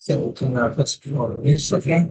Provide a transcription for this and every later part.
So can I first of all, it's okay.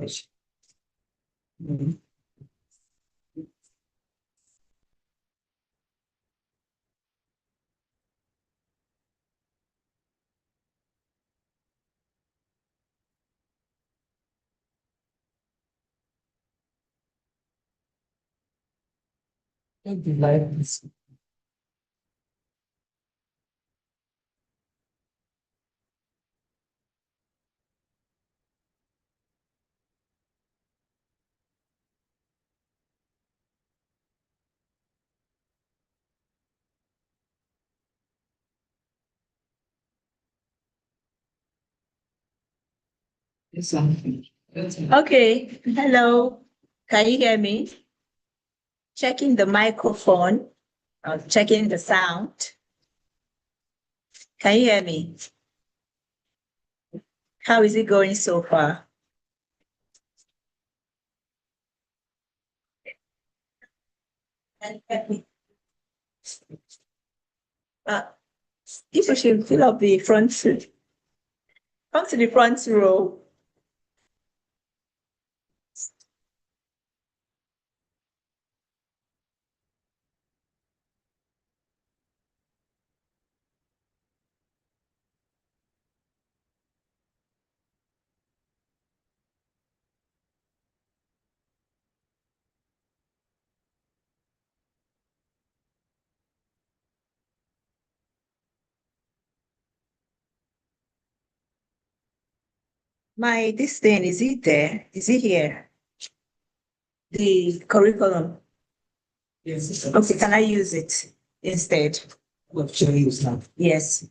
Okay, hello. Can you hear me? Checking the microphone, checking the sound. Can you hear me? How is it going so far? If you should fill up the front seat. Come to the front row. This thing, is it there? Is it here? The curriculum. Yes. Okay, can I use it instead? What should I use now? Yes.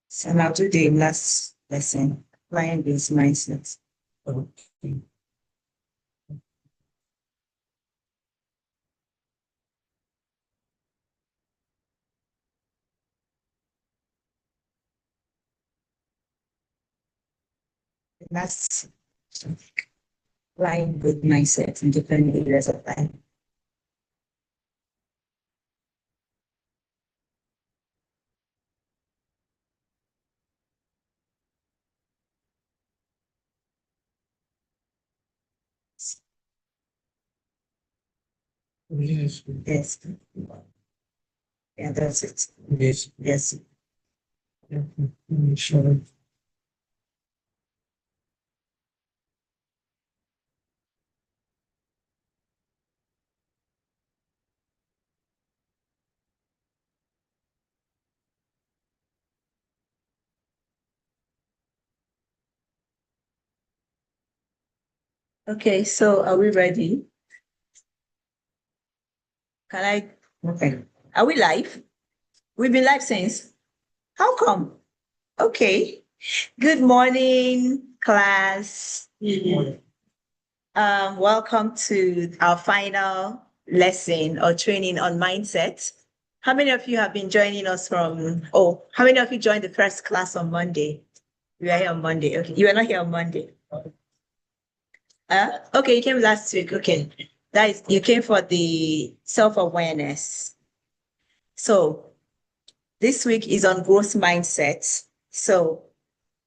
So now do the last lesson, applying these mindsets. Okay. That's applying good mindsets in different areas of life. Yes. Yes. Yeah, that's it. Yes. Yes. Sure. Okay, so are we ready? Can I? Okay. Are we live? We've been live since. How come? Okay. Good morning, class. Welcome to our final lesson or training on mindset. How many of you have been joining us how many of you joined the first class on Monday? We are here on Monday. Okay. You were not here on Monday. Okay, you came last week. Okay. You came for the self-awareness. So this week is on growth mindset. So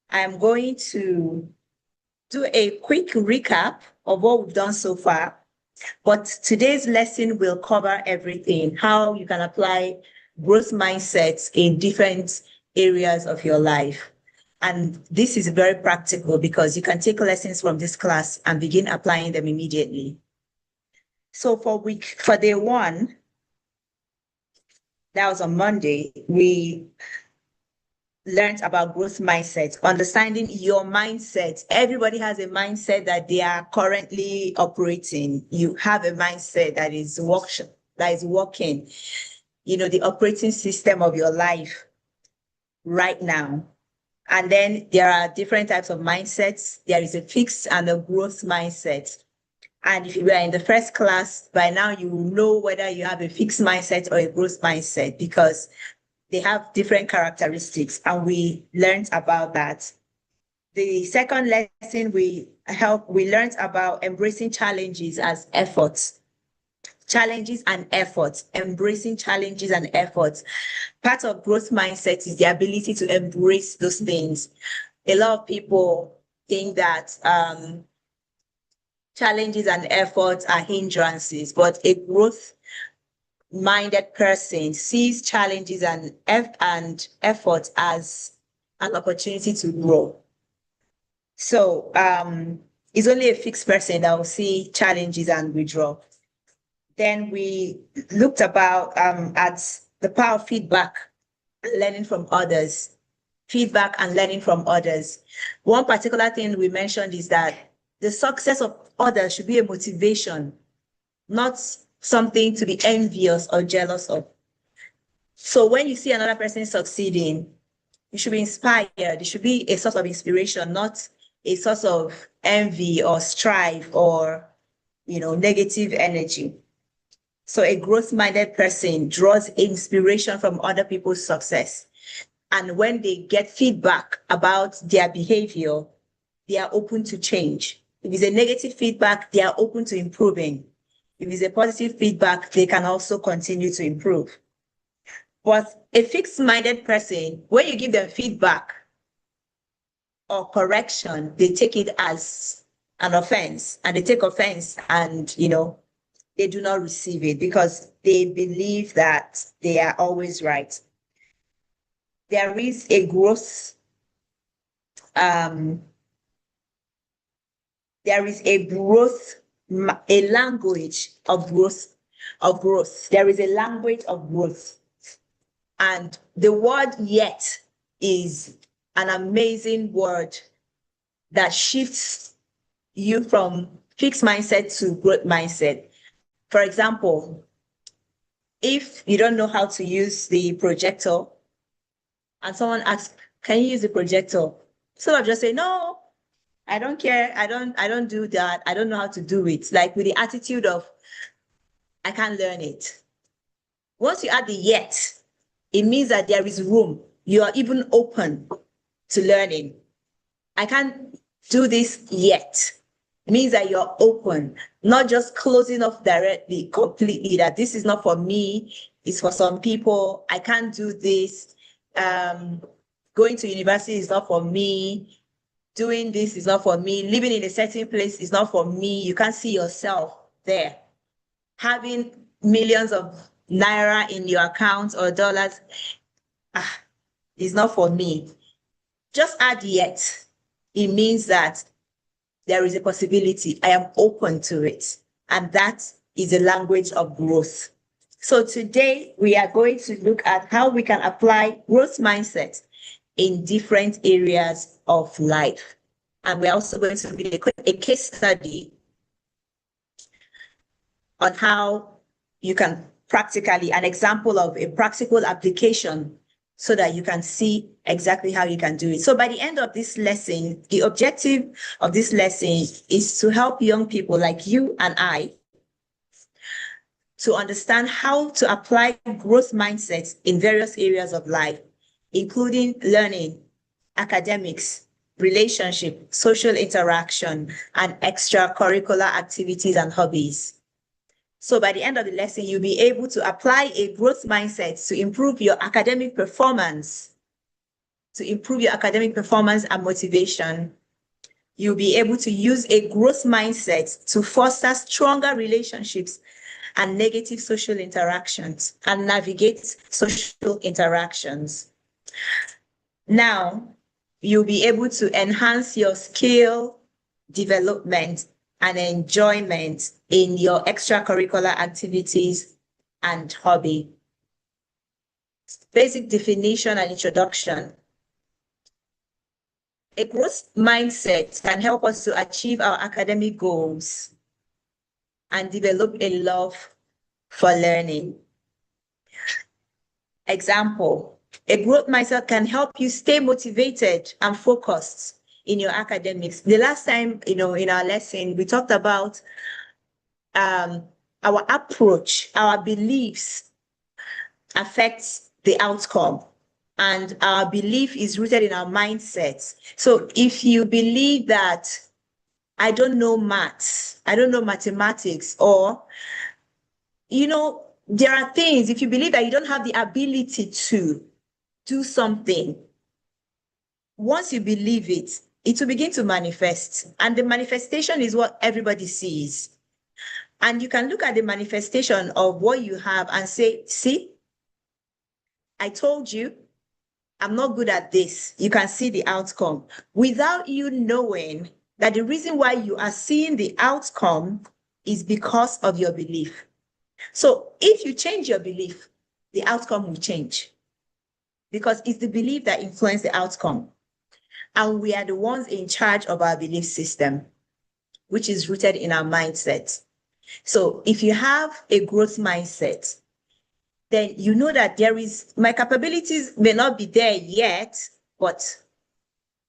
I'm going to do a quick recap of what we've done so far. But today's lesson will cover everything, how you can apply growth mindsets in different areas of your life. And this is very practical because you can take lessons from this class and begin applying them immediately. So for day one, that was on Monday, we learned about growth mindset, understanding your mindset. Everybody has a mindset that they are currently operating. You have a mindset that is working, the operating system of your life right now. And then there are different types of mindsets. There is a fixed and a growth mindset. And if you were in the first class, by now you will know whether you have a fixed mindset or a growth mindset because they have different characteristics, and we learned about that. The second lesson we learned about embracing challenges as efforts. Challenges and efforts, embracing challenges and efforts. Part of growth mindset is the ability to embrace those things. a lot of people think that challenges and efforts are hindrances, but a growth-minded person sees challenges and efforts as an opportunity to grow. So it's only a fixed person that will see challenges and withdraw. Then we looked about at the power of feedback, learning from others. Feedback and learning from others. One particular thing we mentioned is that the success of others should be a motivation, not something to be envious or jealous of. So when you see another person succeeding, you should be inspired. It should be a source of inspiration, not a source of envy or strife or, negative energy. So a growth-minded person draws inspiration from other people's success. And when they get feedback about their behavior, they are open to change. If it's a negative feedback, they are open to improving. If it's a positive feedback, they can also continue to improve. But a fixed-minded person, when you give them feedback or correction, they take it as an offense, and they take offense and, they do not receive it because they believe that they are always right. There is a growth, a language of growth. There is a language of growth. And the word yet is an amazing word that shifts you from fixed mindset to growth mindset. For example, if you don't know how to use the projector and someone asks, can you use the projector? So I just say, no, I don't care. I don't do that. I don't know how to do it. Like with the attitude of, I can't learn it. Once you add the yet, it means that there is room. You are even open to learning. I can't do this yet. It means that you're open, not just closing off directly, completely, that this is not for me, it's for some people. I can't do this. Going to university is not for me. Doing this is not for me. Living in a certain place is not for me. You can't see yourself there. Having millions of naira in your account or dollars is not for me. Just add yet. It means that there is a possibility. I am open to it. And that is a language of growth. So today we are going to look at how we can apply growth mindset in different areas of life. And we're also going to do a case study on how you can practically, an example of a practical application so that you can see exactly how you can do it. So by the end of this lesson, the objective of this lesson is to help young people like you and I to understand how to apply growth mindsets in various areas of life, including learning, academics, relationship, social interaction, and extracurricular activities and hobbies. So by the end of the lesson, you'll be able to apply a growth mindset to improve your academic performance, and motivation. You'll be able to use a growth mindset to foster stronger relationships and negative social interactions and navigate social interactions. Now, you'll be able to enhance your skill development and enjoyment in your extracurricular activities and hobby. Basic definition and introduction. A growth mindset can help us to achieve our academic goals and develop a love for learning. Example, a growth mindset can help you stay motivated and focused in your academics. The last time, in our lesson, we talked about our approach, our beliefs affects the outcome. And our belief is rooted in our mindsets. So if you believe that I don't know maths, I don't know mathematics, or, there are things, if you believe that you don't have the ability to do something, once you believe it, it will begin to manifest. And the manifestation is what everybody sees. And you can look at the manifestation of what you have and say, see, I told you, I'm not good at this. You can see the outcome without you knowing that the reason why you are seeing the outcome is because of your belief. So if you change your belief, the outcome will change because it's the belief that influences the outcome. And we are the ones in charge of our belief system, which is rooted in our mindset. So if you have a growth mindset, then you know that my capabilities may not be there yet, but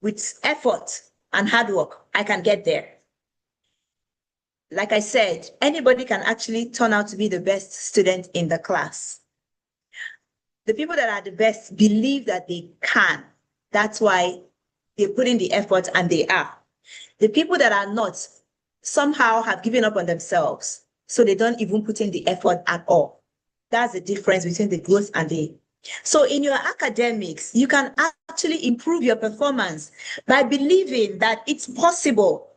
with effort and hard work, I can get there. Like I said, anybody can actually turn out to be the best student in the class. The people that are the best believe that they can. That's why they put in the effort and they are. The people that are not somehow have given up on themselves, so they don't even put in the effort at all. That's the difference between the growth and the. So in your academics, you can actually improve your performance by believing that it's possible.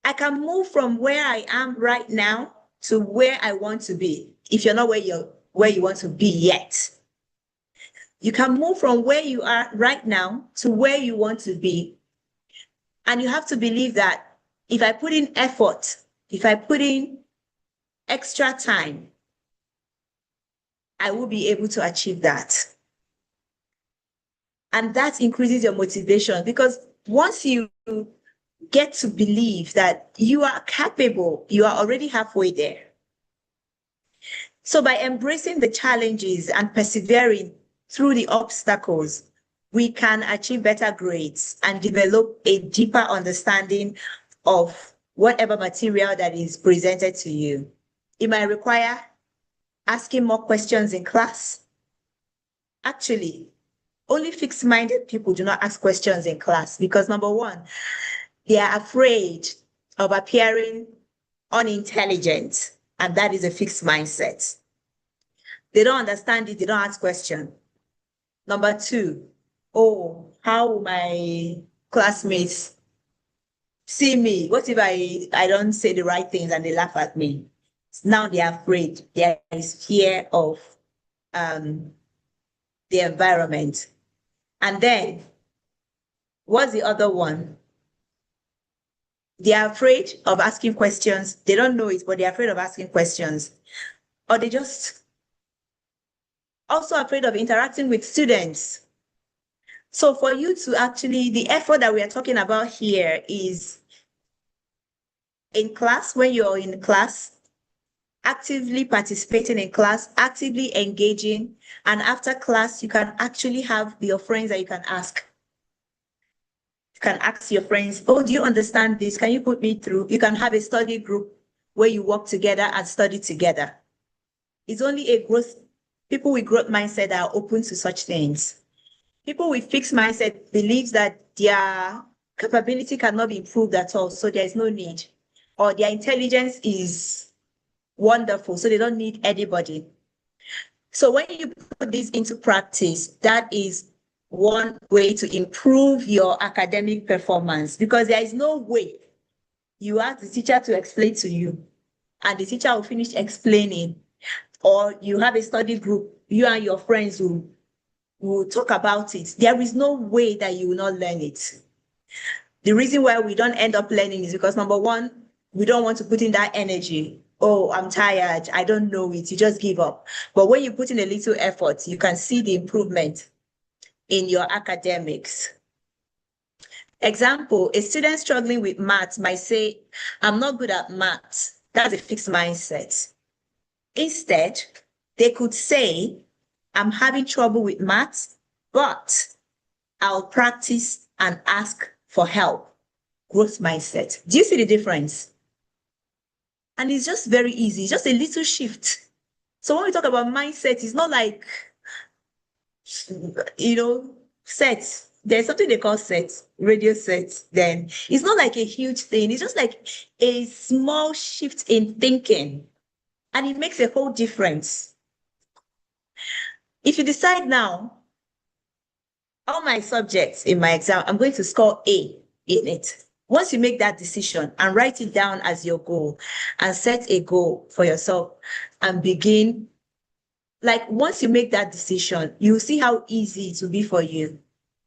I can move from where I am right now to where I want to be. If you're not where you want to be yet, you can move from where you are right now to where you want to be. And you have to believe that if I put in effort, if I put in extra time, I will be able to achieve that. And that increases your motivation because once you get to believe that you are capable, you are already halfway there. So by embracing the challenges and persevering through the obstacles, we can achieve better grades and develop a deeper understanding of whatever material that is presented to you. It might require asking more questions in class. Actually, only fixed-minded people do not ask questions in class because number one, they are afraid of appearing unintelligent, and that is a fixed mindset. They don't understand it, they don't ask questions. Number two, oh, how will my classmates see me? What if I don't say the right things and they laugh at me? Now they are afraid. There is fear of the environment. And then, what's the other one? They are afraid of asking questions. They don't know it, but they're afraid of asking questions. Or they just also afraid of interacting with students. So for you to actually, the effort that we are talking about here is in class, when you're in class, actively participating in class, actively engaging, and after class, you can actually have your friends that you can ask. You can ask your friends, oh, do you understand this? Can you put me through? You can have a study group where you work together and study together. It's only people with growth mindset are open to such things. People with fixed mindset believes that their capability cannot be improved at all, so there is no need. Or their intelligence is wonderful, so they don't need anybody. So when you put this into practice, that is one way to improve your academic performance because there is no way you ask the teacher to explain to you and the teacher will finish explaining, or you have a study group, you and your friends will talk about it. There is no way that you will not learn it. The reason why we don't end up learning is because number one, we don't want to put in that energy. Oh, I'm tired. I don't know it. You just give up. But when you put in a little effort, you can see the improvement in your academics. Example, a student struggling with maths might say, I'm not good at maths. That's a fixed mindset. Instead, they could say, I'm having trouble with maths, but I'll practice and ask for help. Growth mindset. Do you see the difference? And it's just very easy, just a little shift. So when we talk about mindset, it's not like, sets. There's something they call sets, radio sets. Then it's not like a huge thing. It's just like a small shift in thinking. And it makes a whole difference. If you decide now, all my subjects in my exam, I'm going to score A in it. Once you make that decision and write it down as your goal and set a goal for yourself and begin, like once you make that decision, you'll see how easy it will be for you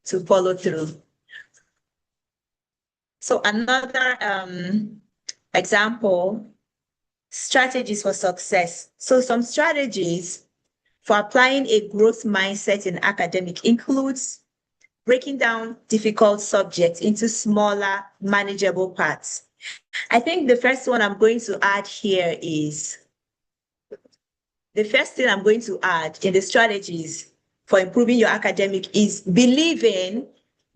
to follow through. So another example, strategies for success. So some strategies for applying a growth mindset in academic includes breaking down difficult subjects into smaller, manageable parts. I think the first one I'm going to add here is, the first thing I'm going to add in the strategies for improving your academic is believing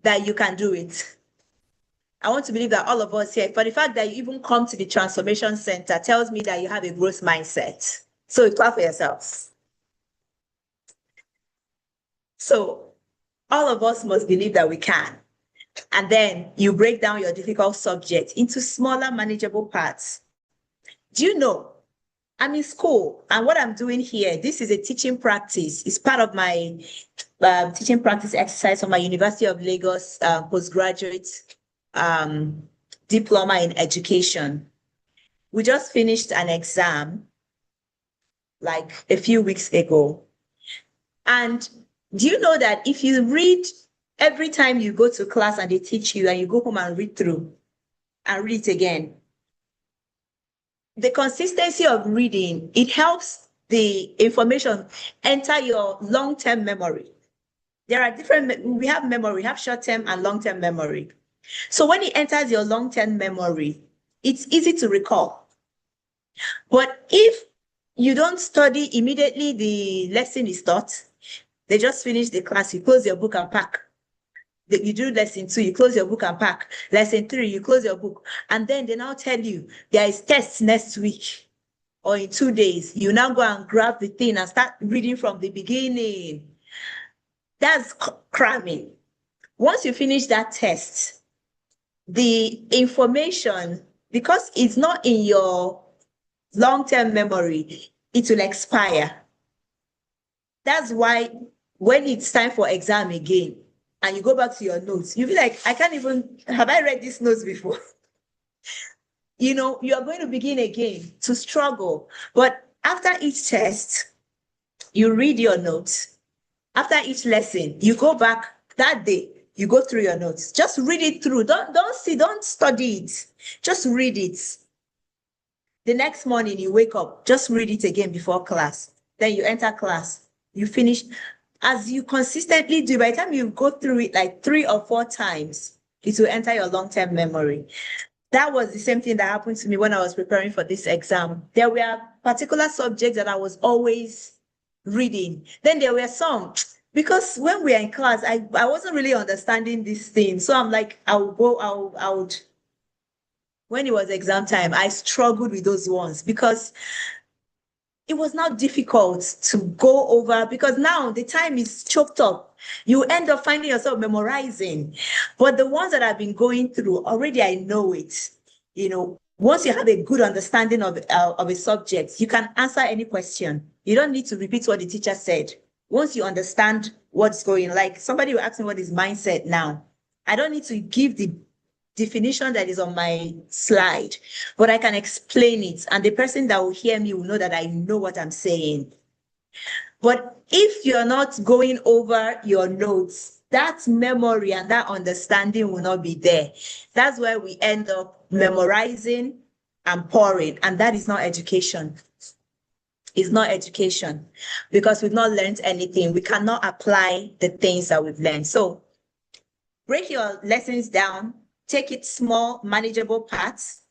that you can do it. I want to believe that all of us here, for the fact that you even come to the Transformation Center, tells me that you have a growth mindset. So clap for yourselves. So all of us must believe that we can. And then you break down your difficult subject into smaller, manageable parts. Do you know, I'm in school, and what I'm doing here, this is a teaching practice. It's part of my teaching practice exercise for my University of Lagos postgraduate diploma in education. We just finished an exam like a few weeks ago. And do you know that if you read every time you go to class and they teach you and you go home and read through and read it again, the consistency of reading, it helps the information enter your long-term memory. There are different, we have memory, we have short-term and long-term memory. So when it enters your long-term memory, it's easy to recall. But if you don't study immediately, the lesson is taught, they just finish the class, you close your book and pack. You do lesson 2, you close your book and pack. Lesson 3, you close your book. And then they now tell you there is tests next week or in 2 days. You now go and grab the thing and start reading from the beginning. That's cramming. Once you finish that test, the information, because it's not in your long-term memory, it will expire. That's why when it's time for exam again, and you go back to your notes, you'll be like, I can't even, have I read these notes before? You know, you are going to begin again to struggle. But after each test, you read your notes. After each lesson, you go back that day, you go through your notes. Just read it through. Don't study it. Just read it. The next morning you wake up, just read it again before class. Then you enter class, you finish. As you consistently do, by the time you go through it like 3 or 4 times, it will enter your long-term memory. That was the same thing that happened to me when I was preparing for this exam. There were particular subjects that I was always reading. Then there were some, because when we are in class, I wasn't really understanding this thing. So I'm like, when it was exam time, I struggled with those ones because it was not difficult to go over, because now the time is choked up. You end up finding yourself memorizing. But the ones that I've been going through, already I know it. You know, once you have a good understanding of a subject, you can answer any question. You don't need to repeat what the teacher said. Once you understand what's going, like somebody will ask me what is mindset now. I don't need to give the definition that is on my slide, but I can explain it, and the person that will hear me will know that I know what I'm saying. But if you're not going over your notes, that memory and that understanding will not be there. That's where we end up memorizing and pouring, and that is not education. It's not education, because we've not learned anything. We cannot apply the things that we've learned. So break your lessons down. Take it small, manageable parts.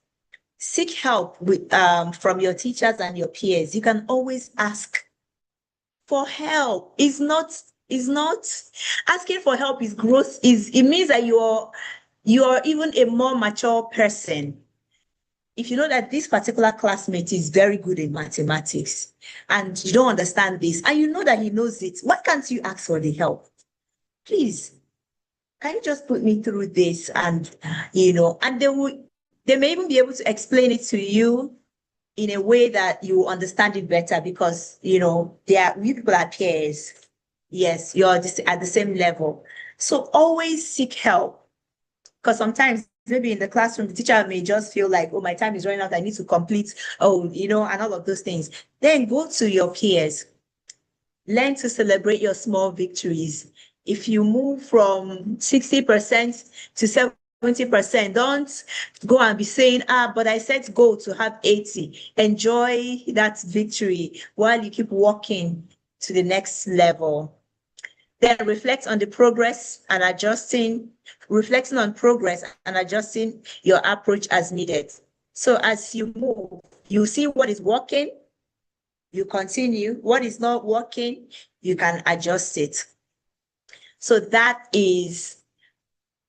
Seek help with, from your teachers and your peers. You can always ask for help. Is not asking for help is growth. It means that you're even a more mature person. If you know that this particular classmate is very good in mathematics and you don't understand this, and you know that he knows it, why can't you ask for the help? Please, can you just put me through this? And, you know, and they may even be able to explain it to you in a way that you understand it better, because, you know, we people are peers. Yes, you're just at the same level. So always seek help, because sometimes maybe in the classroom, the teacher may just feel like, oh, my time is running out. I need to complete, and all of those things. Then go to your peers. Learn to celebrate your small victories. If you move from 60% to 70%, don't go and be saying, but I set goal to have 80. Enjoy that victory while you keep walking to the next level. Then reflect on the progress and reflecting on progress and adjusting your approach as needed. So as you move, you see what is working, you continue. What is not working, you can adjust it. So that is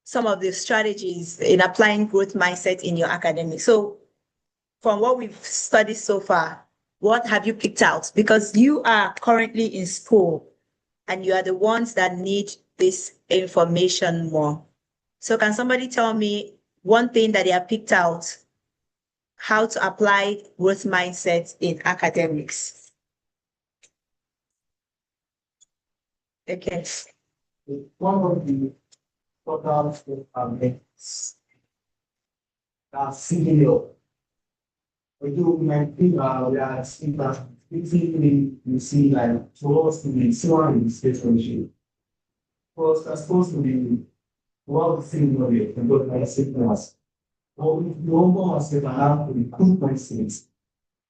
some of the strategies in applying growth mindset in your academics. So from what we've studied so far, what have you picked out? Because you are currently in school and you are the ones that need this information more. So can somebody tell me one thing that they have picked out, how to apply growth mindset in academics? Okay. One of the programs that senior. We do might think we are seeing that basically you see like for us to be someone in the state relationship. For us that's supposed to be what we see in the and go to sickness. Or if you almost have to recruit myself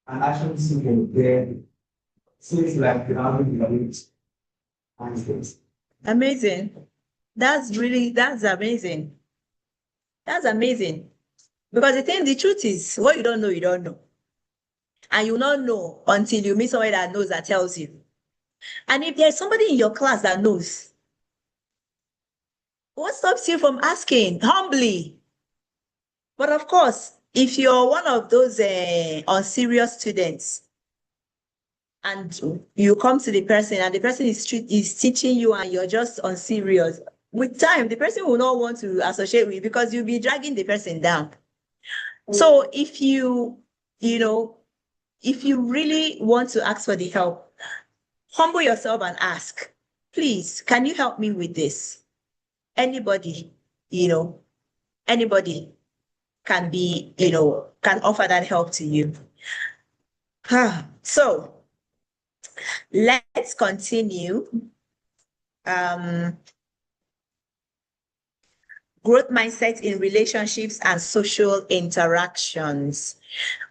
and actually see them there. So it's like the having the ability and things. Amazing. That's amazing. That's amazing. Because the truth is, what you don't know, you don't know. And you not know until you meet somebody that knows, that tells you. And if there's somebody in your class that knows, what stops you from asking humbly? But of course, if you're one of those unserious students, and you come to the person and the person is teaching you and you're just unserious, with time, the person will not want to associate with you because you'll be dragging the person down. So if you really want to ask for the help, humble yourself and ask, please, can you help me with this? Anybody can can offer that help to you. So let's continue. Growth mindset in relationships and social interactions.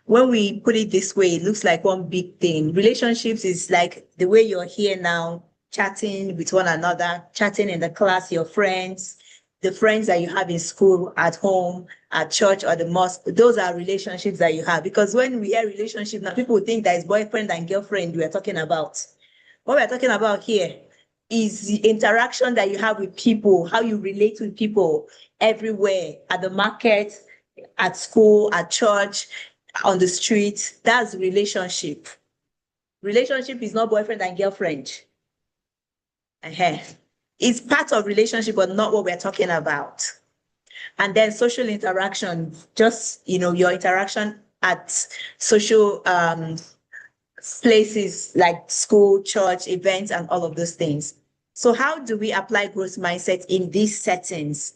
When we put it this way, it looks like one big thing. Relationships is like the way you're here now, chatting with one another, chatting in the class, your friends, the friends that you have in school, at home, at church, or the mosque. Those are relationships that you have. Because when we hear relationship, now people think that it's boyfriend and girlfriend we're talking about. What we're talking about here is the interaction that you have with people, how you relate with people everywhere, at the market, at school, at church, on the street. That's relationship. Relationship is not boyfriend and girlfriend. It's part of relationship, but not what we're talking about. And then social interaction, just your interaction at social places like school, church, events, and all of those things. So how do we apply growth mindset in these settings?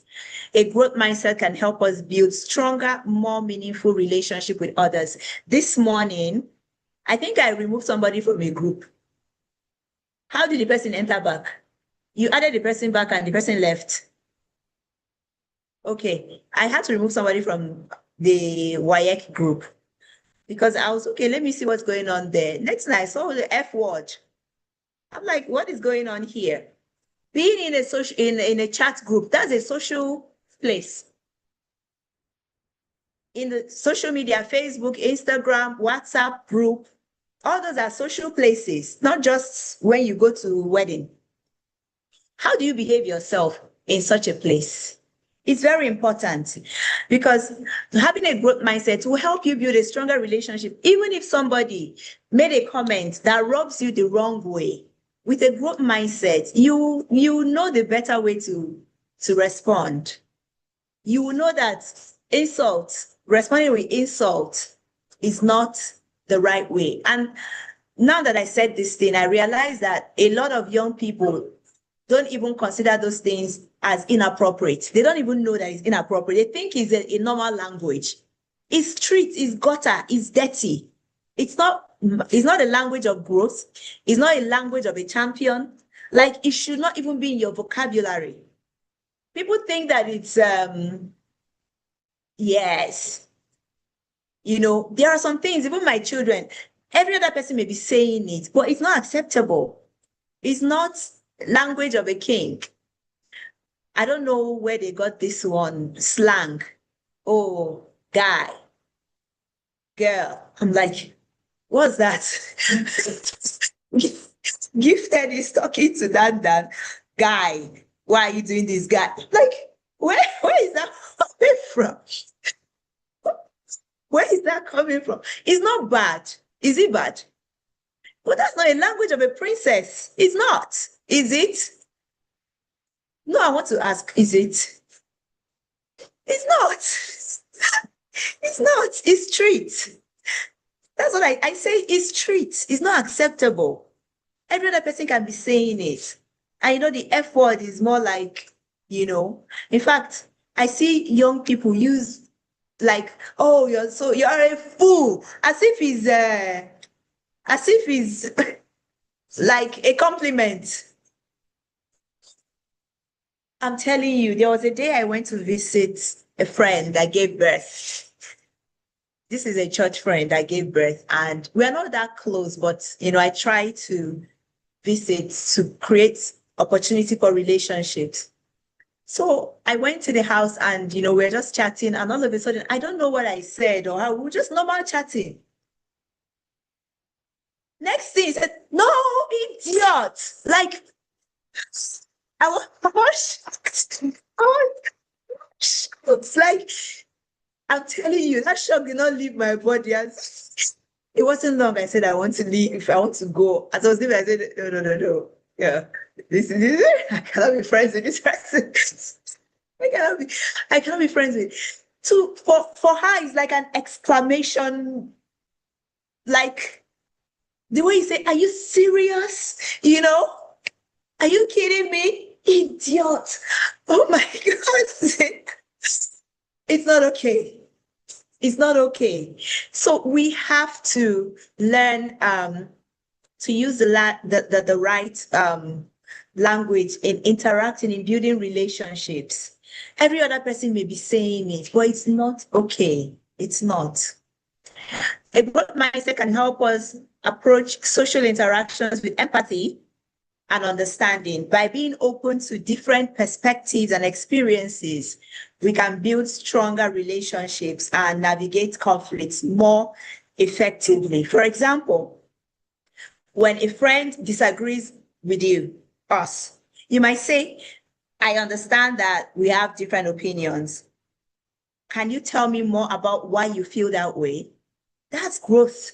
A growth mindset can help us build stronger, more meaningful relationship with others. This morning, I think I removed somebody from a group. How did the person enter back? You added the person back and the person left. Okay, I had to remove somebody from the WAEC group because I was, okay, let me see what's going on there. Next night, I saw the F word. I'm like, what is going on here? Being in a social, in a chat group, that's a social place. In the social media, Facebook, Instagram, WhatsApp group, all those are social places, not just when you go to a wedding. How do you behave yourself in such a place? It's very important because having a growth mindset will help you build a stronger relationship. Even if somebody made a comment that rubs you the wrong way, with a growth mindset, you know the better way to respond. You will know that responding with insult is not the right way. And now that I said this thing, I realize that a lot of young people don't even consider those things as inappropriate. They don't even know that it's inappropriate. They think it's a normal language. It's street, it's gutter, it's dirty. It's not a language of growth. It's not a language of a champion. Like, it should not even be in your vocabulary. People think that it's yes. There are some things, even my children, every other person may be saying it, but it's not acceptable. It's not language of a king. I don't know where they got this one, slang. Oh, guy, girl. I'm like, what's that? Gifted is talking to that guy. Why are you doing this, guy? Like, where is that coming from? Where is that coming from? It's not bad. Is it bad? But that's not a language of a princess. It's not. Is it? No, I want to ask, is it? It's not. It's not. It's street. That's what I say. It's street. It's not acceptable. Every other person can be saying it. I know the F word is more like, in fact, I see young people use like, oh, you're a fool, as if it's like a compliment. I'm telling you, there was a day I went to visit a friend that gave birth. This is a church friend that gave birth, and we're not that close, but I try to visit to create opportunity for relationships. So I went to the house and, we're just chatting, and all of a sudden, I don't know what I said or how, we were just normal chatting. Next thing he said, no, idiot. Like, I was shocked. Like, I'm telling you, that shock did not leave my body. It wasn't long. I said, I want to leave. If I want to go, as I was leaving, I said, no. Yeah, this is I cannot be friends with this person. I cannot be friends with. So for her, it's like an exclamation, like the way you say, "Are you serious?" Are you kidding me, idiot? Oh my God! It's not okay. It's not okay. So we have to learn to use the right language in interacting, in building relationships. Every other person may be saying it, but it's not okay. It's not. A growth mindset can help us approach social interactions with empathy and understanding. By being open to different perspectives and experiences, we can build stronger relationships and navigate conflicts more effectively. For example, when a friend disagrees with us, you might say, I understand that we have different opinions. Can you tell me more about why you feel that way? That's growth.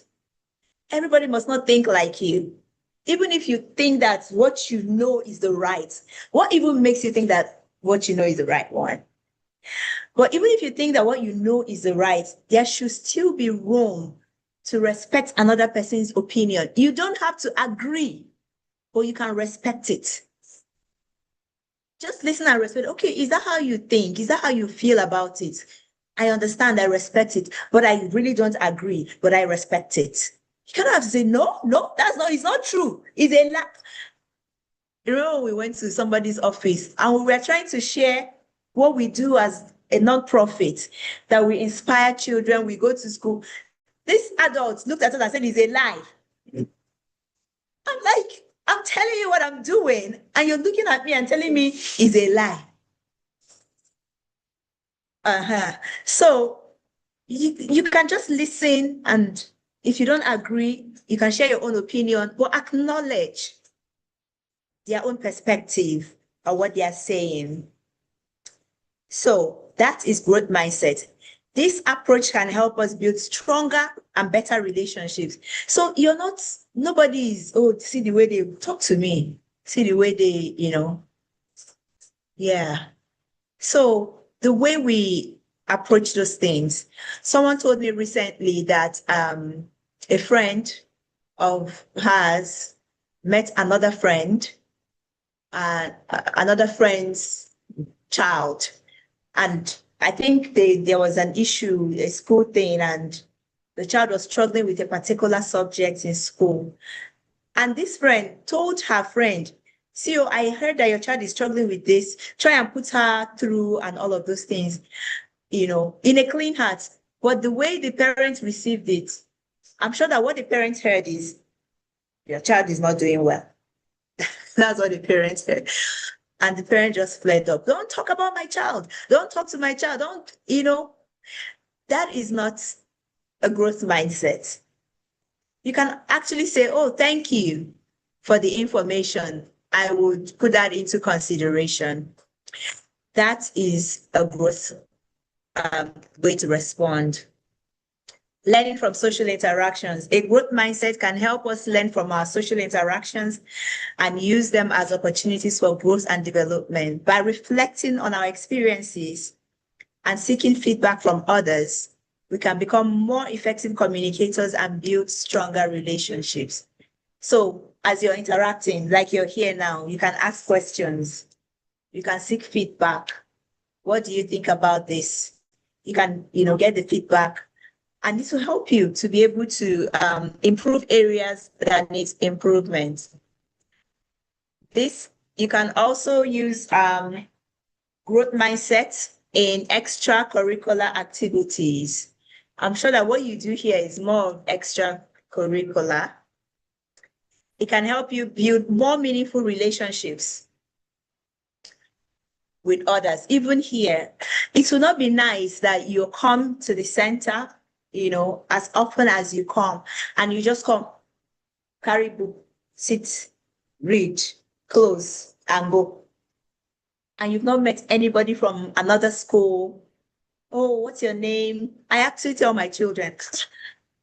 Everybody must not think like you. Even if you think that what you know is the right, what even makes you think that what you know is the right one? But even if you think that what you know is the right, there should still be room to respect another person's opinion. You don't have to agree, but you can respect it. Just listen and respect. Okay, is that how you think? Is that how you feel about it? I understand, I respect it, but I really don't agree, but I respect it. You cannot have to say, no, it's not true. It's a lie. Remember, we went to somebody's office and we were trying to share what we do as a non-profit, that we inspire children, we go to school. This adult looked at us and said, it's a lie. I'm like, I'm telling you what I'm doing, and you're looking at me and telling me it's a lie. So you can just listen, and if you don't agree, you can share your own opinion, but acknowledge their own perspective or what they are saying. So that is growth mindset. This approach can help us build stronger and better relationships. So nobody is, see the way they talk to me, see the way they, yeah. So the way we approach those things, someone told me recently that a friend of hers met another friend, another friend's child. And I think there was an issue, a school thing, and the child was struggling with a particular subject in school. And this friend told her friend, see, I heard that your child is struggling with this. Try and put her through and all of those things, in a clean heart. But the way the parents received it, I'm sure that what the parents heard is, your child is not doing well. That's what the parents heard. And the parent just flared up. Don't talk about my child. Don't talk to my child. Don't, that is not a growth mindset. You can actually say, oh, thank you for the information. I would put that into consideration. That is a growth way to respond. Learning from social interactions. A growth mindset can help us learn from our social interactions and use them as opportunities for growth and development. By reflecting on our experiences and seeking feedback from others, we can become more effective communicators and build stronger relationships. So as you're interacting, like you're here now, you can ask questions. You can seek feedback. What do you think about this? You can, get the feedback. And this will help you to be able to improve areas that need improvement. This, you can also use growth mindset in extracurricular activities. I'm sure that what you do here is more of extracurricular. It can help you build more meaningful relationships with others. Even here, it will not be nice that you come to the center, as often as you come, and you just come, carry book, sit, read, close, and go. And you've not met anybody from another school. Oh, what's your name? I actually tell my children,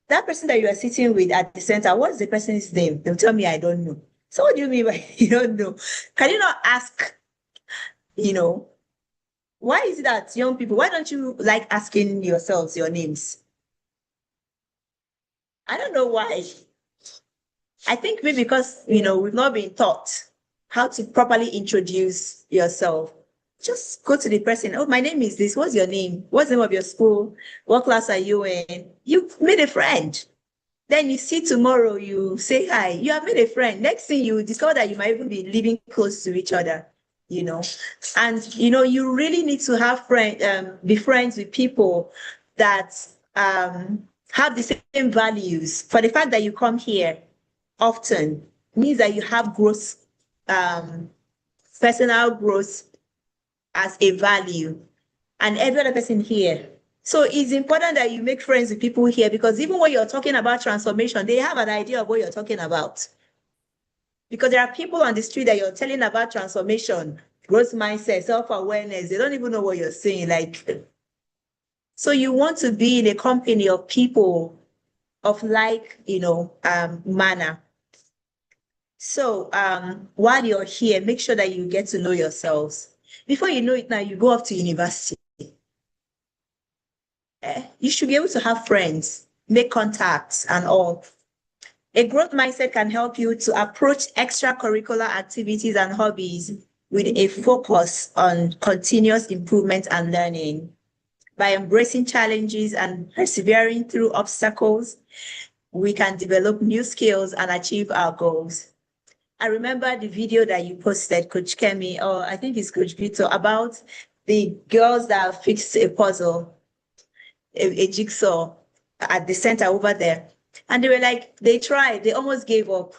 that person that you are sitting with at the center, what's the person's name? They'll tell me, I don't know. So what do you mean by you don't know? Can you not ask, why is it that young people, why don't you like asking yourselves your names? I don't know why. I think maybe because, we've not been taught how to properly introduce yourself. Just go to the person. Oh, my name is this. What's your name? What's the name of your school? What class are you in? You've made a friend. Then you see tomorrow, you say hi. You have made a friend. Next thing you discover that you might even be living close to each other, And, you really need to have be friends with people that have the same values. For the fact that you come here often means that you have growth, personal growth as a value, and every other person here. So it's important that you make friends with people here, because even when you're talking about transformation, they have an idea of what you're talking about. Because there are people on the street that you're telling about transformation, growth mindset, self-awareness. They don't even know what you're saying. So you want to be in a company of people of manner. So while you're here, make sure that you get to know yourselves. Before you know it now, you go off to university. You should be able to have friends, make contacts and all. A growth mindset can help you to approach extracurricular activities and hobbies with a focus on continuous improvement and learning. By embracing challenges and persevering through obstacles, we can develop new skills and achieve our goals. I remember the video that you posted, Coach Kemi, or I think it's Coach Vito, about the girls that fixed a puzzle, a jigsaw at the center over there. And they were like, they tried, they almost gave up.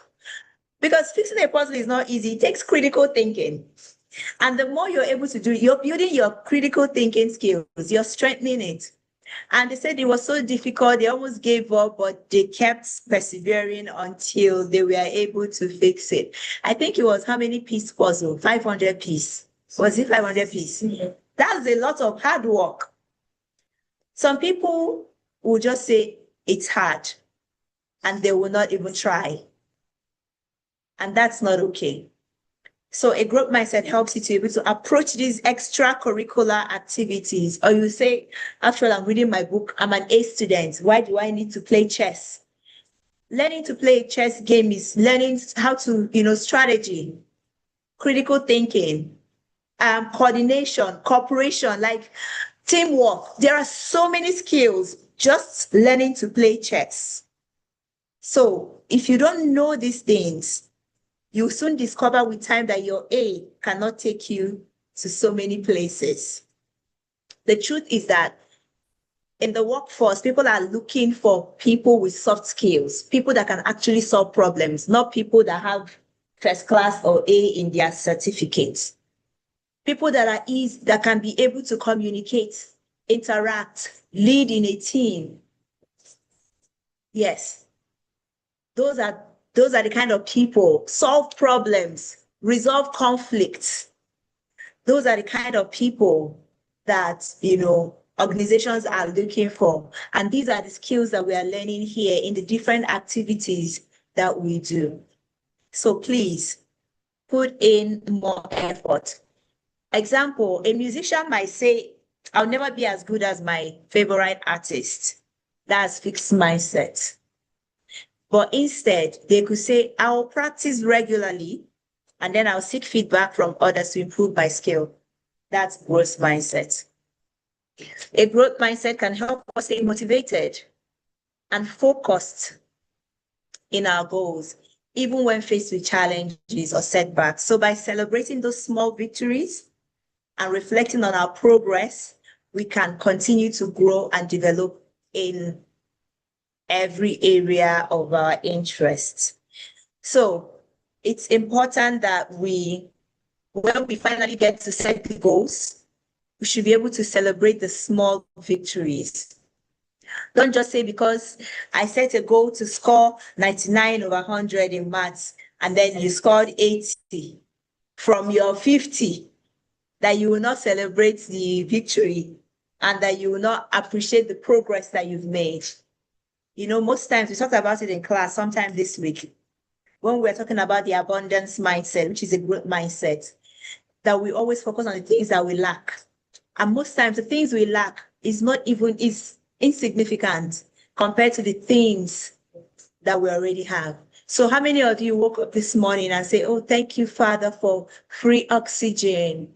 Because fixing a puzzle is not easy. It takes critical thinking. And the more you're able to do, you're building your critical thinking skills, you're strengthening it. And they said it was so difficult, they almost gave up, but they kept persevering until they were able to fix it. I think it was how many piece puzzle? 500 piece. Was it 500 piece? Mm-hmm. That's a lot of hard work. Some people will just say it's hard and they will not even try. And that's not okay. So a growth mindset helps you to be able to approach these extracurricular activities. Or you say, after all, I'm reading my book, I'm an A student. Why do I need to play chess? Learning to play a chess game is learning how to, strategy. critical thinking, coordination, cooperation, like teamwork. There are so many skills just learning to play chess. So if you don't know these things, you'll soon discover with time that your A cannot take you to so many places. The truth is that in the workforce, people are looking for people with soft skills, people that can actually solve problems, not people that have first class or A in their certificates. People that are easy, that can be able to communicate, interact, lead in a team. Yes, those are the kind of people, solve problems, resolve conflicts. Those are the kind of people that, organizations are looking for. And these are the skills that we are learning here in the different activities that we do. So please put in more effort. Example, a musician might say, I'll never be as good as my favorite artist. That's fixed mindset. But instead, they could say, I'll practice regularly and then I'll seek feedback from others to improve my skill. That's growth mindset. A growth mindset can help us stay motivated and focused in our goals, even when faced with challenges or setbacks. So by celebrating those small victories and reflecting on our progress, we can continue to grow and develop in every area of our interests. So it's important that when we finally get to set the goals, we should be able to celebrate the small victories. Don't just say, because I set a goal to score 99 over 100 in maths, and then you scored 80 from your 50, that you will not celebrate the victory and that you will not appreciate the progress that you've made. Most times we talked about it in class, sometime this week, when we're talking about the abundance mindset, which is a growth mindset, that we always focus on the things that we lack. And most times the things we lack is insignificant compared to the things that we already have. So how many of you woke up this morning and say, oh, thank you, Father, for free oxygen?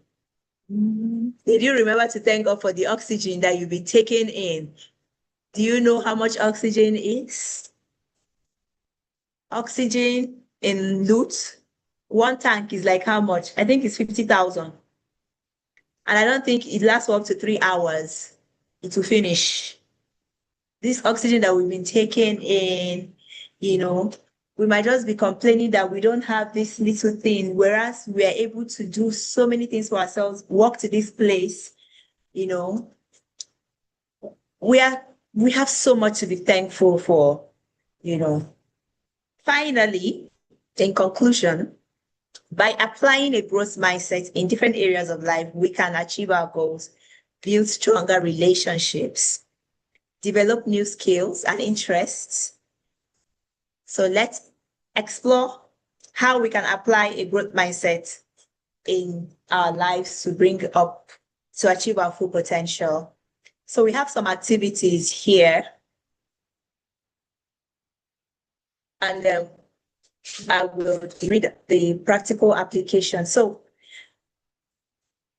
Did you remember to thank God for the oxygen that you've been taking in? Do you know how much oxygen is? Oxygen in Lutz, one tank is like how much? I think it's 50,000. And I don't think it lasts up to 3 hours. It will finish. This oxygen that we've been taking in, we might just be complaining that we don't have this little thing, whereas we are able to do so many things for ourselves, walk to this place, we have so much to be thankful for, Finally, in conclusion, by applying a growth mindset in different areas of life, we can achieve our goals, build stronger relationships, develop new skills and interests. So let's explore how we can apply a growth mindset in our lives to achieve our full potential. So we have some activities here. And I will read the practical application. So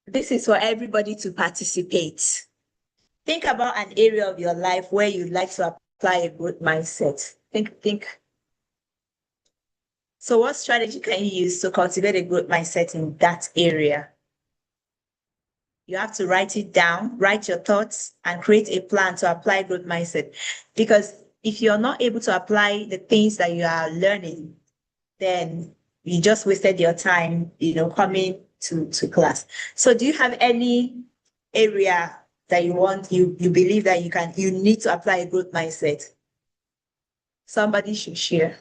this is for everybody to participate. Think about an area of your life where you'd like to apply a growth mindset. Think. So what strategy can you use to cultivate a growth mindset in that area? You have to write it down, write your thoughts, and create a plan to apply growth mindset. Because if you're not able to apply the things that you are learning, then you just wasted your time, coming to class. So do you have any area that you believe that you need to apply a growth mindset? Somebody should share.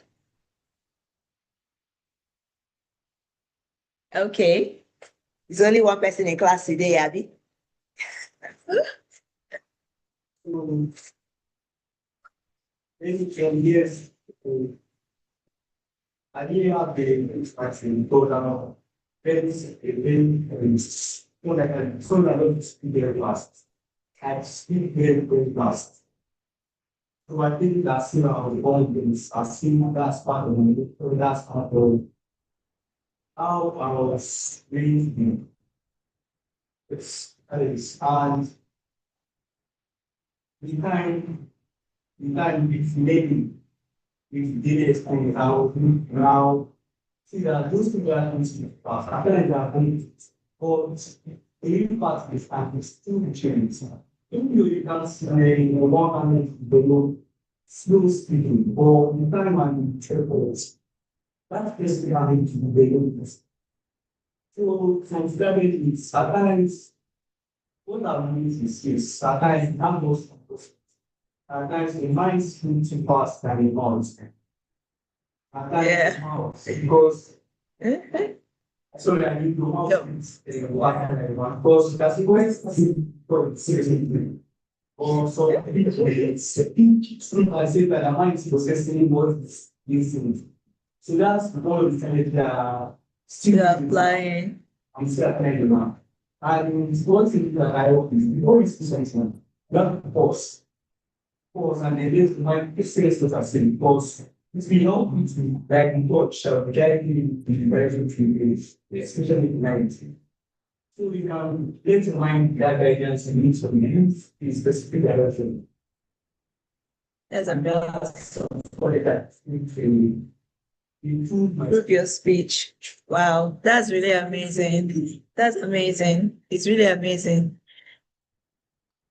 Okay. There's only one person in class today, Abby. Maybe 10 years ago, I didn't have the expansion program. So that I don't speak very fast. I speak very, very fast. So I think that's all things. I think that's part of me. So that's part of how I was raised in this place and the time it's maybe if did explain how now see that those people are going to pass after they are going to but the impact is and it's still change. Even though you can see one hand below slow speaking or the time and interpret that person having to be below. So considerably it's at times what I mean is at times not most at times the mind seems to pass than it wants. At times Yeah. it wants because Mhm. so that you know Yep. what because that's the way it's seriously. Also, I think I say that the mind is processing what is using. So that's one of the things that still You're applying. I'm still applying now. And one thing that I hope is before it's something, not pause. Pause and then this might say stuff I say pause. It's been helped me to like watch directly the very few especially at night. So we can get in mind that guidance and needs of the youth in specific direction. That's And that's for that to improve my improve your speech. Wow, that's really amazing. That's amazing. It's really amazing.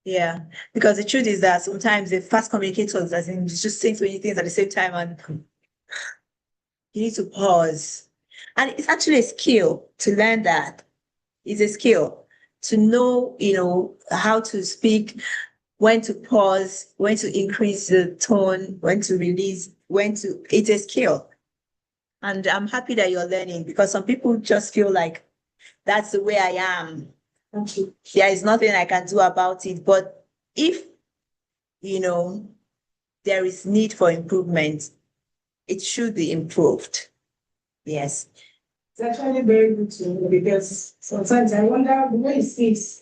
Yeah, because the truth is that sometimes the fast communicators, as in just saying so many things at the same time, and you need to pause. And it's actually a skill to learn that. It's a skill to know, how to speak, when to pause, when to increase the tone, when to release, it's a skill. And I'm happy that you're learning because some people just feel like that's the way I am. There is nothing I can do about it. But if, you know, there is need for improvement, it should be improved. Yes. It's actually very good to know because sometimes I wonder the way he speaks,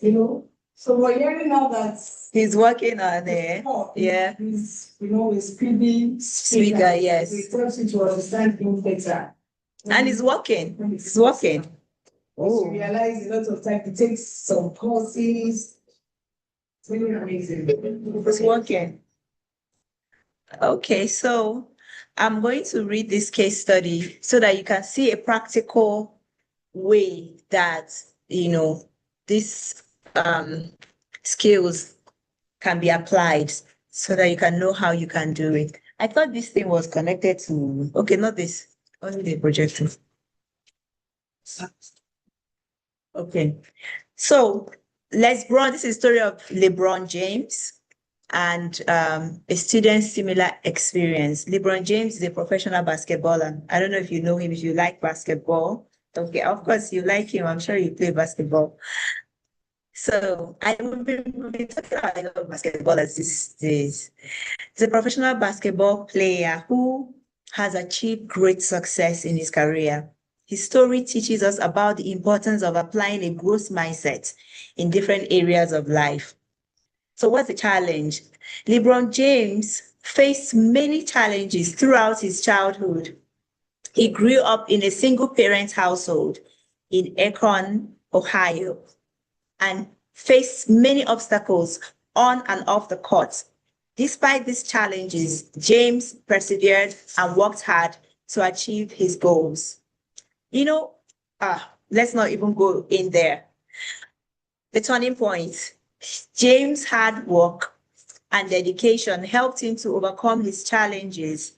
So we're hearing now that He's working on it. Yeah. he's, he's pretty Speaker, yes. It helps you to understand him better. And it's working. It's working. You realize a lot of time it takes some courses. It's really amazing. It's working. Okay, so I'm going to read this case study so that you can see a practical way that, these skills can be applied so that you can know how you can do it. I thought this thing was connected to, okay, not this, only the projector. Okay, so LeBron, this is the story of LeBron James and a student's similar experience. LeBron James is a professional basketballer. I don't know if you know him, if you like basketball. Okay, of course you like him. I'm sure you play basketball. So we've been talking about a lot of basketballers these days. He's a professional basketball player who has achieved great success in his career. His story teaches us about the importance of applying a growth mindset in different areas of life. So what's the challenge? LeBron James faced many challenges throughout his childhood. He grew up in a single-parent household in Akron, Ohio, and faced many obstacles on and off the court. Despite these challenges, James persevered and worked hard to achieve his goals. Let's not even go in there. The turning point. James' hard work and dedication helped him to overcome his challenges.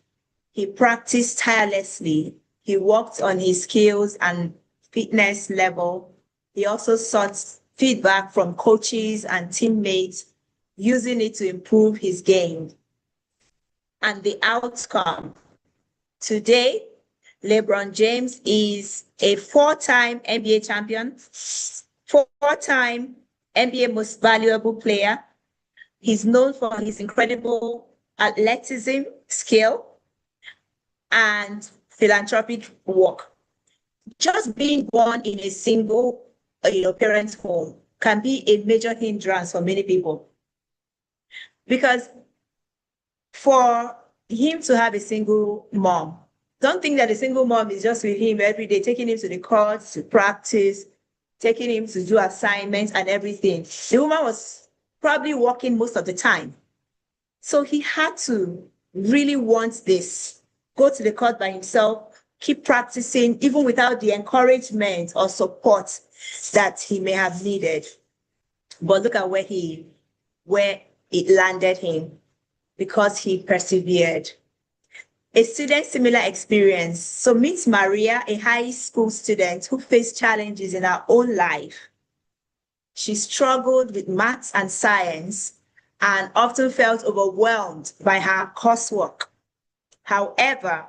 He practiced tirelessly. He worked on his skills and fitness level. He also sought feedback from coaches and teammates, using it to improve his game. And the outcome. Today, LeBron James is a four-time NBA champion, four-time NBA Most Valuable Player. He's known for his incredible athleticism, skill, and philanthropic work. Just being born in a single, parent's home can be a major hindrance for many people. Because for him to have a single mom, Don't think that a single mom is just with him every day, taking him to the courts to practice, taking him to do assignments and everything. The woman was probably working most of the time. So he had to really want this, go to the court by himself, keep practicing, even without the encouragement or support that he may have needed. But look at where it landed him, because he persevered. A student similar experience. So meet Maria, a high school student who faced challenges in her own life. She struggled with maths and science and often felt overwhelmed by her coursework. However,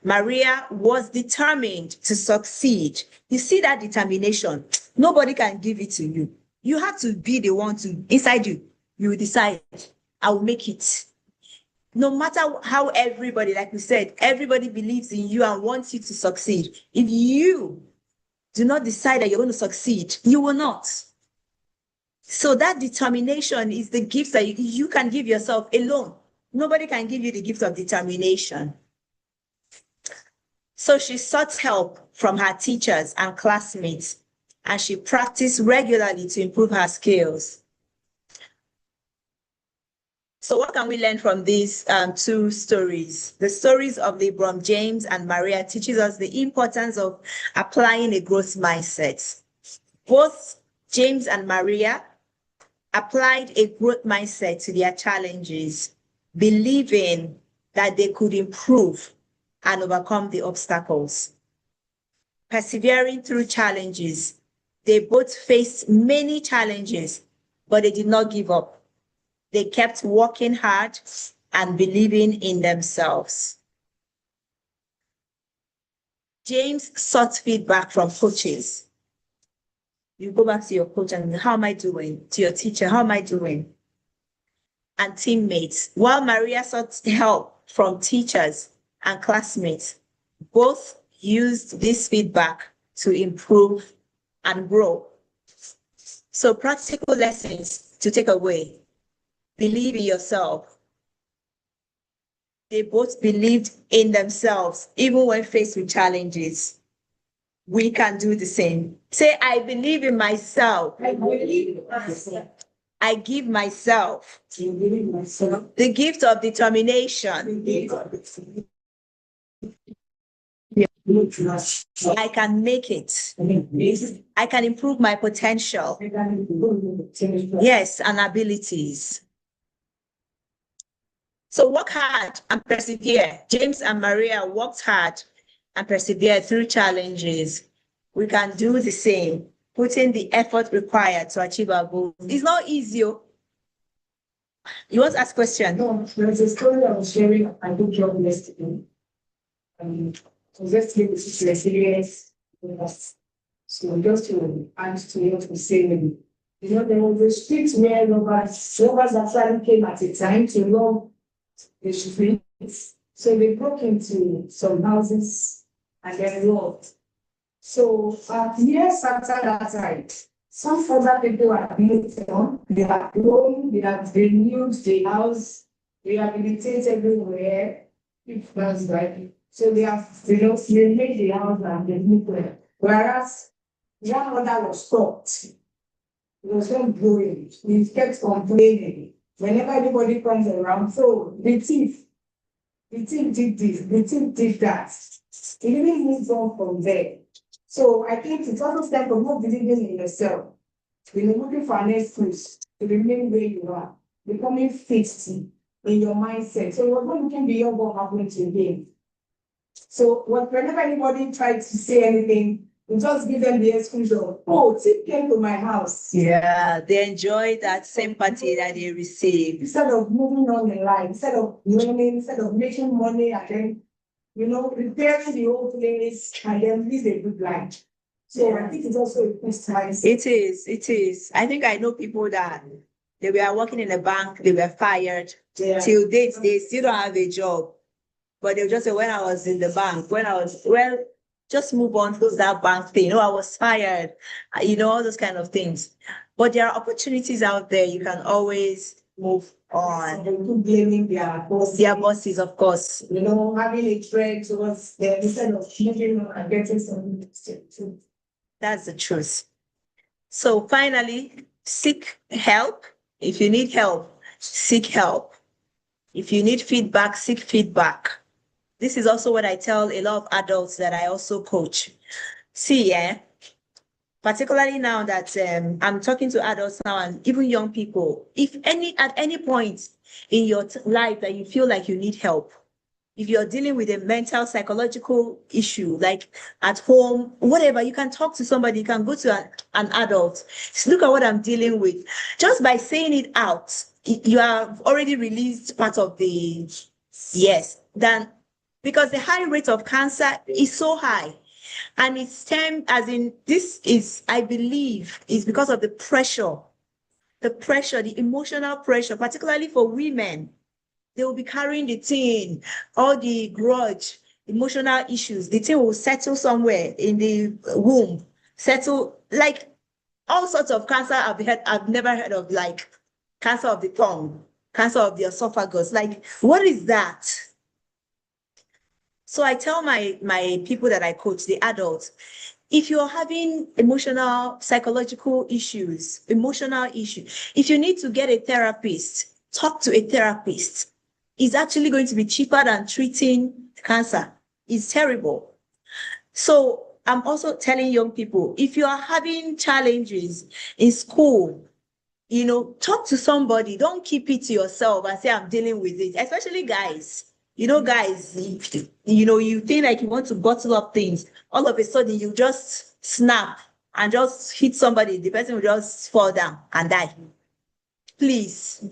Maria was determined to succeed. You see that determination? Nobody can give it to you. You have to be the one to, inside you, you will decide, I will make it. No matter how everybody, like we said, everybody believes in you and wants you to succeed. If you do not decide that you're going to succeed, you will not. So that determination is the gift that you can give yourself alone. Nobody can give you the gift of determination. So she sought help from her teachers and classmates, and she practiced regularly to improve her skills. So what can we learn from these two stories? The stories of LeBron James and Maria teaches us the importance of applying a growth mindset. Both James and Maria applied a growth mindset to their challenges, believing that they could improve and overcome the obstacles. Persevering through challenges, they both faced many challenges, but they did not give up. They kept working hard and believing in themselves. James sought feedback from coaches. You go back to your coach and how am I doing? To your teacher, how am I doing? And teammates. While Maria sought help from teachers and classmates, both used this feedback to improve and grow. So practical lessons to take away. Believe in yourself. They both believed in themselves, even when faced with challenges. We can do the same. Say, I believe in myself. I believe in myself. I give myself the gift of determination. I can make it. I can improve my potential. Yes, and abilities. So work hard and persevere. James and Maria worked hard and persevered through challenges. We can do the same, put in the effort required to achieve our goals. It's not easy. You want to ask a question? No, there's a story I was sharing. I took job yesterday. So yesterday was just resilience. So just to add to what we say, there was a street where robbers actually came at a time to rob the streets. So they broke into some houses and then robbed. So years after that time, some other people have moved on. They have grown, they have renewed the house, rehabilitated everywhere. If that's right. So they have, they made the house and they moved there. Whereas one mother was stopped. It was not growing. We kept complaining. Whenever anybody comes around, so the thief did this, the thief did that. It really moves on from there. So I think it's almost time for more believing in yourself. When you're looking for an excuse to remain where you are, becoming fixed in your mindset. So you're not looking beyond what happened to you. So whenever anybody tries to say anything, you just give them the excuse of, oh, thief came to my house. Yeah, they enjoy that sympathy that they receive. Instead of moving on the line, instead of learning, instead of making money and then, repairing the old place and then live a good life. So I think it's also a first time. It is. I think I know people that they were working in a bank, they were fired. Yeah. Till date, they still don't have a job. But they'll just say, when I was in the bank, just move on to that bank thing. I was fired, all those kind of things. But there are opportunities out there. You can always move on. They keep blaming their bosses. Their bosses, of course. Having a trend towards them instead of moving on and getting something to. That's the truth. So finally, seek help. If you need help, seek help. If you need feedback, seek feedback. This is also what I tell a lot of adults that I also coach. See, particularly now that I'm talking to adults now and even young people, if at any point in your life that you feel like you need help, if you're dealing with a mental, psychological issue, like at home, whatever, you can talk to somebody, you can go to an adult. Just look at what I'm dealing with. Just by saying it out, you have already released part of the yes. Because the high rate of cancer is so high. And it's stemmed, as in, this is, I believe, is because of the pressure, the emotional pressure, particularly for women. They will be carrying the thing, all the grudge, emotional issues. The thing will settle somewhere in the womb, settle like all sorts of cancer I've never heard of, like cancer of the tongue, cancer of the esophagus. Like, what is that? So I tell my people that I coach, the adults, if you're having emotional, psychological issues, if you need to get a therapist, talk to a therapist. It's actually going to be cheaper than treating cancer. It's terrible. So I'm also telling young people, if you are having challenges in school, talk to somebody. Don't keep it to yourself and say, I'm dealing with it, especially guys. Guys, you think like you want to bottle up things. All of a sudden, you just snap and just hit somebody. The person will just fall down and die. Please,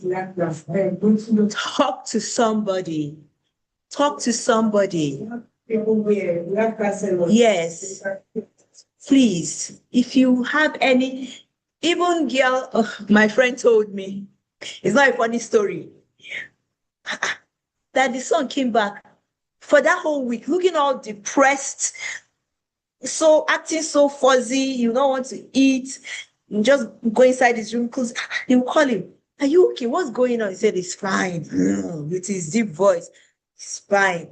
talk to somebody. Talk to somebody. Yes. Please, if you have any, even girl, my friend told me, it's not a funny story, that the son came back for that whole week, looking all depressed, so acting so fuzzy, you don't want to eat, you just go inside his room, because they will call him, are you okay? What's going on? He said, it's fine. With his deep voice, it's fine.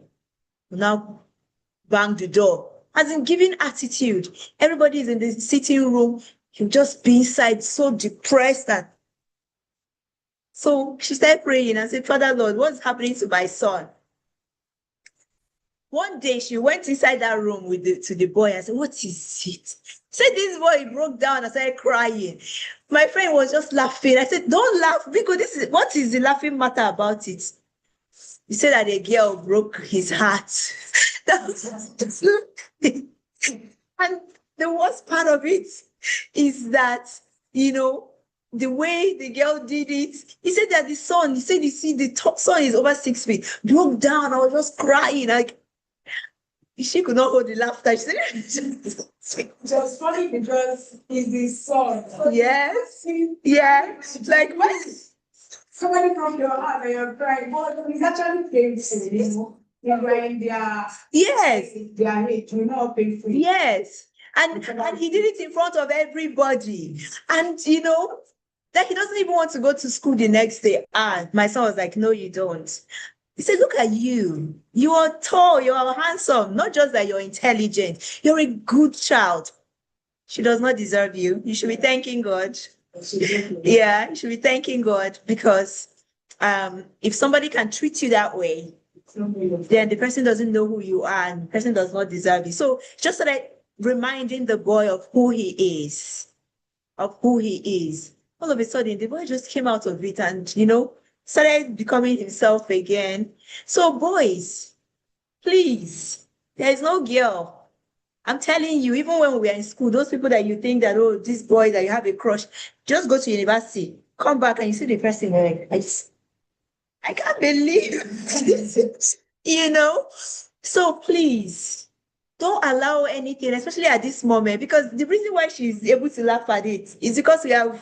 Now bang the door. As in giving attitude. Everybody is in the sitting room. He'll just be inside so depressed. And so she started praying and said, Father Lord, what's happening to my son? One day she went inside that room to the boy and said, what is it? Said this boy broke down and started crying. My friend was just laughing. I said, don't laugh, because what is the laughing matter about it? He said that a girl broke his heart. And the worst part of it is that, the way the girl did it, he said that the son is over 6 feet, broke down. I was just crying. Like, she could not hold the laughter. She said, Just funny because he's the son. yes. Yeah. Like, what? Somebody from your heart and you're crying, but it's actually painful, You're in their yes. Their age, you're not painful. Yes. And he did it in front of everybody. And that he doesn't even want to go to school the next day. My son was like, no, you don't. He said, look at you. You are tall, you are handsome. Not just that you're intelligent, you're a good child. She does not deserve you. You should be thanking God. Yeah, you should be thanking God, because if somebody can treat you that way, then the person doesn't know who you are and the person does not deserve you. So just reminding the boy of who he is, All of a sudden, the boy just came out of it and, started becoming himself again. So boys, please, there is no girl. I'm telling you, even when we were in school, those people that you think that, oh, this boy that you have a crush, just go to university, come back and you see the person, like, I can't believe this, So please, don't allow anything, especially at this moment, because the reason why she's able to laugh at it is because we have,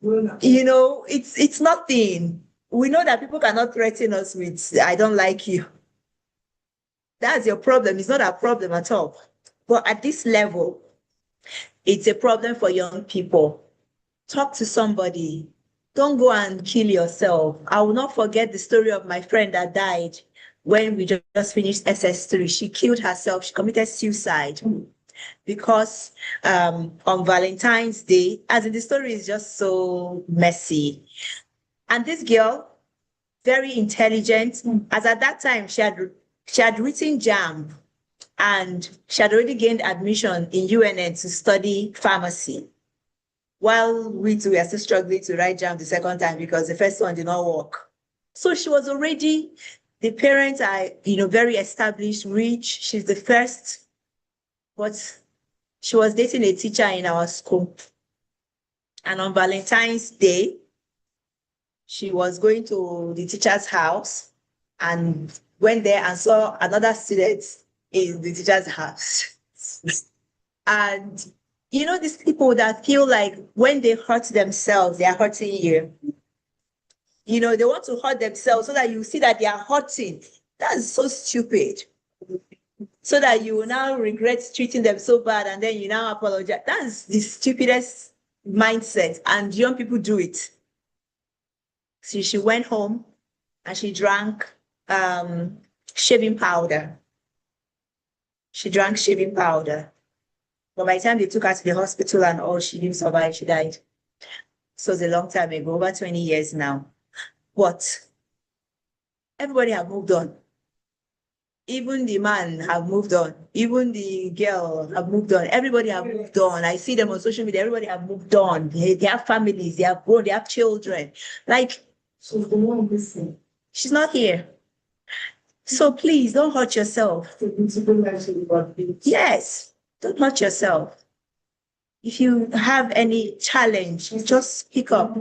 it's nothing. We know that people cannot threaten us with, I don't like you. That's your problem. It's not our problem at all. But at this level, it's a problem for young people. Talk to somebody. don't go and kill yourself. I will not forget the story of my friend that died when we just finished SS3. She killed herself. She committed suicide because on Valentine's Day, as in the story is just so messy. And this girl, very intelligent, as at that time she had written JAMB and she had already gained admission in UNN to study pharmacy. While we two were still struggling to write JAMB the second time because the first one did not work. So she was already, the parents are, very established, rich. She's the first, but she was dating a teacher in our school. And on Valentine's Day, she was going to the teacher's house and went there and saw another student in the teacher's house. And these people that feel like when they hurt themselves, they are hurting you. They want to hurt themselves so that you see that they are hurting. That's so stupid. So that you will now regret treating them so bad and then you now apologize. That's the stupidest mindset, and young people do it. So she went home and she drank shaving powder. She drank shaving powder. But by the time they took her to the hospital and all, she didn't survive, she died. So it's a long time ago, over 20 years now. But everybody have moved on. Even the man have moved on. Even the girl have moved on. Everybody have moved on. I see them on social media. Everybody have moved on. They have families. They have grown. They have children. Like, So the one missing. she's not here. So please don't hurt yourself. The beautiful actually got it. Yes, don't hurt yourself. If you have any challenge, just speak up.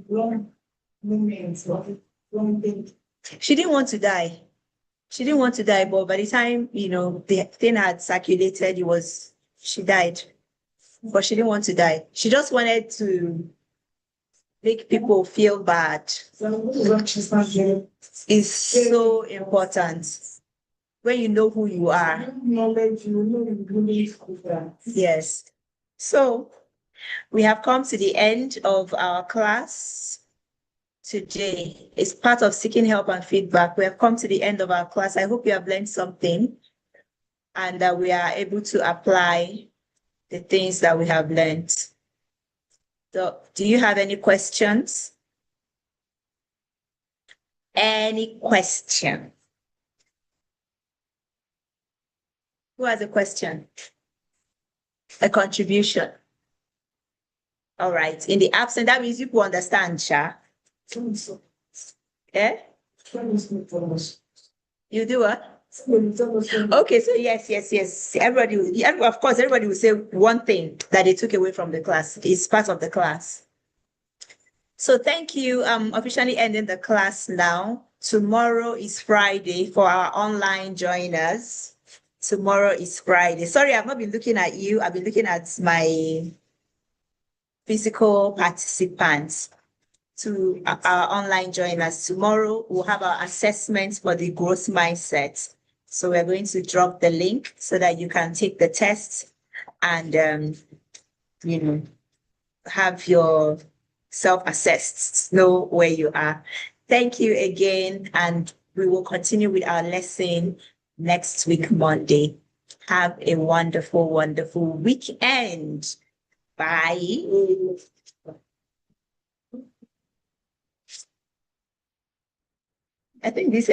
Wrong moments, wrong thing. She didn't want to die. She didn't want to die, but by the time, the thing had circulated, she died. But she didn't want to die. She just wanted to make people feel bad. So what she's not getting. It's so important when you know who you are. Knowledge, you know, you really school that. Yes. So we have come to the end of our class today. It's part of seeking help and feedback. We have come to the end of our class. I hope you have learned something and that we are able to apply the things that we have learned. So, do you have any questions? Any question? Who has a question? A contribution? All right. In the absence, that means you will understand, Sha. Eh? You do what? Okay, so yes. Everybody, of course, everybody will say one thing that they took away from the class. It's part of the class. So thank you. I'm officially ending the class now. Tomorrow is Friday for our online joiners. Tomorrow is Friday. Sorry, I've not been looking at you. I've been looking at my physical participants. To our online joiners. Tomorrow, we'll have our assessments for the growth mindset. So we're going to drop the link so that you can take the test and, have your self-assessed, know where you are. Thank you again, and we will continue with our lesson next week, Monday. Have a wonderful, wonderful weekend. Bye. I think this